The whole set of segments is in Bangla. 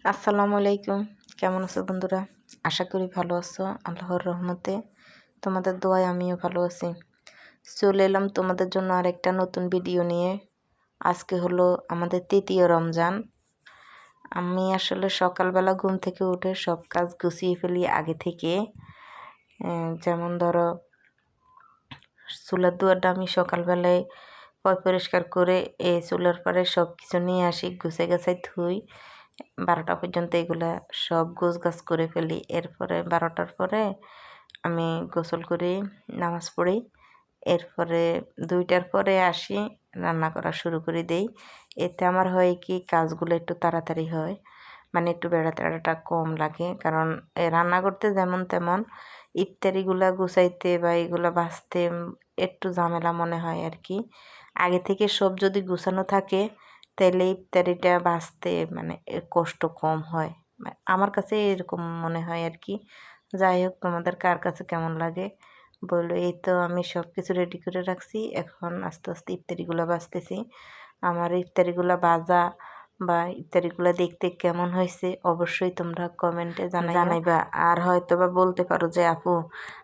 আসসালামু আলাইকুম। কেমন আছো বন্ধুরা? আশা করি ভালো আছো। আল্লাহর রহমতে তোমাদের দোয়ায় আমিও ভালো আছি। চলে এলাম তোমাদের জন্য আরেকটা নতুন ভিডিও নিয়ে। আজকে হলো আমাদের তৃতীয় রমজান। আমি আসলে সকালবেলা ঘুম থেকে উঠে সব কাজ গুছিয়ে ফেলি আগে থেকে। যেমন ধরো, চুলার দুয়ারটা আমি সকালবেলায় পরিষ্কার করে চুলার পরে সব কিছু নিয়ে আসি, গুছে গাছাই ধুই। 12টা পর্যন্ত এগুলা সব গোছগাছ করে ফেলি। এরপরে 12টার পরে আমি গোসল করি, নামাজ পড়ি। এরপরে 2টার পরে আসি, রান্না করা শুরু করে দেই। এতে আমার হয় কি, কাজগুলো একটু তাড়াতাড়ি হয়, মানে একটু বেড়া তেড়াটা কম লাগে। কারণ রান্না করতে যেমন তেমন ইফতারিগুলা গুছাইতে বা এগুলো বাছতে একটু ঝামেলা মনে হয় আর কি। আগে থেকে সব যদি গুছানো থাকে তাহলে ইফতারিটা বাছতে মানে কষ্ট কম হয়। আমার কাছে এরকম মনে হয় আর কি। যাই হোক, তোমাদের কার কাছে কেমন লাগে বললো। এই তো আমি সব কিছু রেডি করে রাখছি, এখন আস্তে আস্তে ইফতারিগুলো বাছতেছি। আমার ইফতারিগুলো ভাজা বা ইফতারিগুলো দেখতে কেমন হয়েছে অবশ্যই তোমরা কমেন্টে জানাইবা। আর হয়তো বা বলতে পারো যে আপু,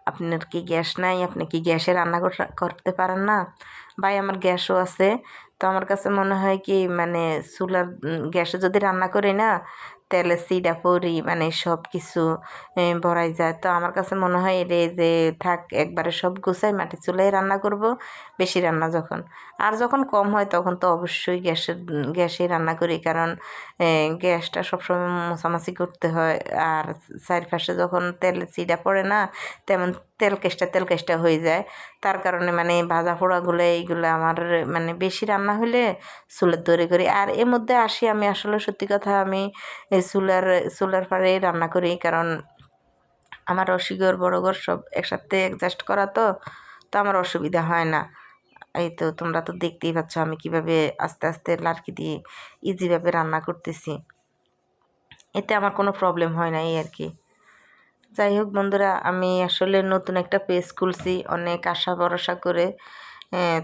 আপনার কি গ্যাস নাই, আপনি কি গ্যাসে রান্না করতে পারেন না? ভাই, আমার গ্যাসও আছে। তো আমার কাছে মনে হয় কি, মানে চুলার গ্যাসে যদি রান্না করি না, তেলে সিডা পড়ি, মানে সব কিছু ভরাই যায়। তো আমার কাছে মনে হয় এর যে থাক, একবারে সব গুছাই মাটি চুলায় রান্না করব। বেশি রান্না যখন আর যখন কম হয় তখন তো অবশ্যই গ্যাসে রান্না করি। কারণ গ্যাসটা সবসময় মোছামাছি করতে হয়। আর চারপাশে যখন তেলে সিডা পড়ে না, তেমন তেল কেষ্টা হয়ে যায়। তার কারণে মানে ভাজা পোড়াগুলো এইগুলো আমার মানে বেশি রান্না হলে চুলার দরে করি। আর এর মধ্যে আসি, আমি আসলে সত্যি কথা, আমি এই চুলার পাড়েই রান্না করি। কারণ আমার রসিকর বড়ঘর সব একসাথে অ্যাডজাস্ট করা, তো আমার অসুবিধা হয় না। এই তো তোমরা তো দেখতেই পাচ্ছ আমি কিভাবে আস্তে আস্তে লাড়কি দিয়ে ইজিভাবে রান্না করতেছি। এতে আমার কোনো প্রবলেম হয় না, এই আর কি। যাই হোক বন্ধুরা, আমি আসলে নতুন একটা পেজ খুলছি, অনেক আশা ভরসা করে।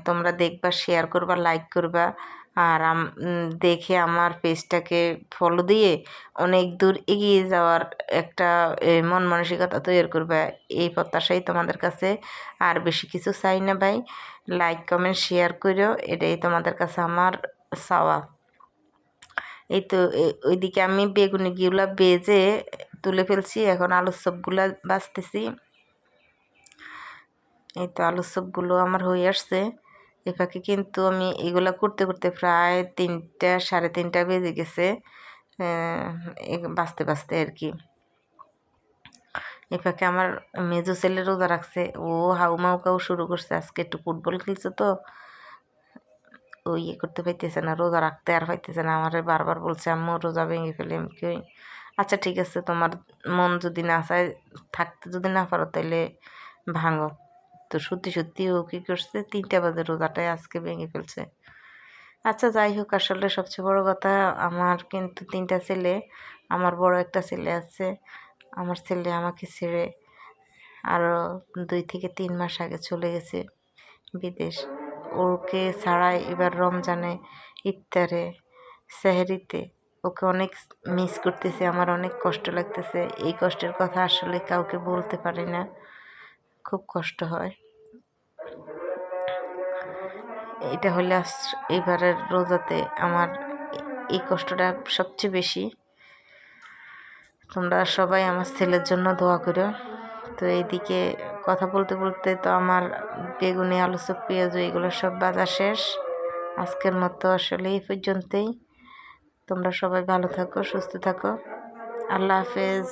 তোমরা দেখবা, শেয়ার করবা, লাইক করবা। আর দেখে আমার পেজটাকে ফলো দিয়ে অনেক দূর এগিয়ে যাওয়ার একটা মন মানসিকতা তৈরি করবা, এই প্রত্যাশাই তোমাদের কাছে। আর বেশি কিছু চাই না ভাই। লাইক কমেন্ট শেয়ার করো, এটাই তোমাদের কাছে আমার চাওয়া। এই তো ওইদিকে আমি বেগুনিগুলা বেজে তুলে ফেলছি, এখন আলুর চপগুলা বাছতেছি। এই তো আলুর চপগুলো আমার হয়ে আসছে। এ ফাঁকে কিন্তু আমি এগুলা করতে করতে প্রায় 3টা 3:30 বেজে গেছে, বাঁচতে বাঁচতে আর কি। এ ফাঁকে আমার মেজো ছেলে রোজা রাখছে, ও হাউমাউ কাউ শুরু করছে। আজকে একটু ফুটবল খেলছে, তো ও ইয়ে করতে পাইতেছে না, রোজা রাখতে আর পাইতেছে না। আমার বারবার বলছে আম্মু রোজা ভেঙে ফেলে। আমি কি, আচ্ছা ঠিক আছে, তোমার মন যদি না চায়, থাকতে যদি না পারো তাহলে ভাঙো। তো সত্যি সত্যি ও কী করছে, 3টা বাজে রোজাটাই আজকে ভেঙে ফেলছে। আচ্ছা যাই হোক, আসলে সবচেয়ে বড় কথা, আমার কিন্তু 3টা ছেলে। আমার বড় একটা ছেলে আছে। আমার ছেলে আমাকে ছেড়ে আরও 2 থেকে 3 মাস আগে চলে গেছে বিদেশ। ওকে ছাড়াই এবার রমজানে, ইফতারে, সেহরিতে ওকে অনেক মিস করতেছে। আমার অনেক কষ্ট লাগতেছে। এই কষ্টের কথা আসলে কাউকে বলতে পারি না, খুব কষ্ট হয়। এটা হলে এবারের রোজাতে আমার এই কষ্টটা সবচেয়ে বেশি। তোমরা সবাই আমার ছেলের জন্য দোয়া করো। তো এইদিকে কথা বলতে বলতে তো আমার বেগুনি, আলু চপ, পেঁয়াজ এগুলো সব ভাজা শেষ। আজকের মতো আসলে এই পর্যন্তই। তোমরা সবাই ভালো থাকো, সুস্থ থাকো। আল্লাহ হাফেজ।